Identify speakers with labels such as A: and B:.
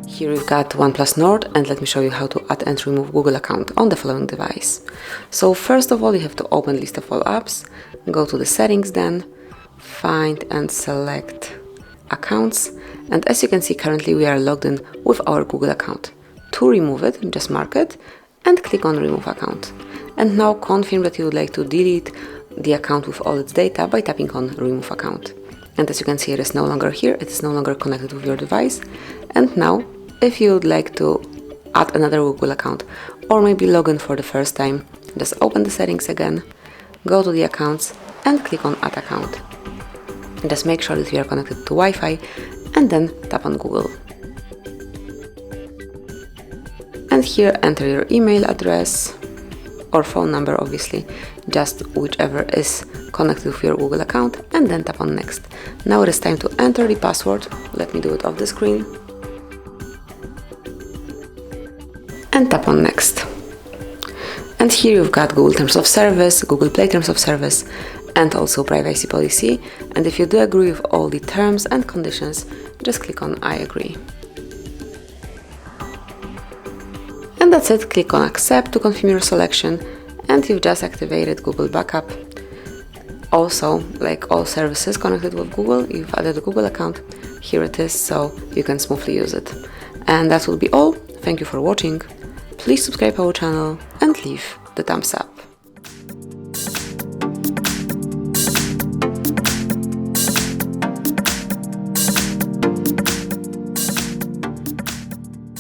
A: Here we've got OnePlus Nord, and let me show you how to add and remove Google account on the following device. So first of all, you have to open list of all apps, go to the settings, then find and select accounts, and as you can see, currently we are logged in with our Google account. To remove it, just mark it and click on remove account. And now confirm that you would like to delete the account with all its data by tapping on remove account. And as you can see, it is no longer here, it is no longer connected with your device. And now, if you would like to add another Google account or maybe log in for the first time, just open the settings again, go to the accounts and click on add account. And just make sure that you are connected to Wi-Fi and then tap on Google. And here enter your email address or phone number, obviously, just whichever is connected with your Google account, and then tap on next. Now it is time to enter the password. Let me do it off the screen. And tap on next. And here you've got Google Terms of Service, Google Play Terms of Service, and also privacy policy. And if you do agree with all the terms and conditions, just click on I agree. And that's it. Click on accept to confirm your selection, and you've just activated Google Backup. Also, like all services connected with Google, you've added a Google account. Here it is, so you can smoothly use it. And that will be all. Thank you for watching. Please subscribe our channel and leave the thumbs up.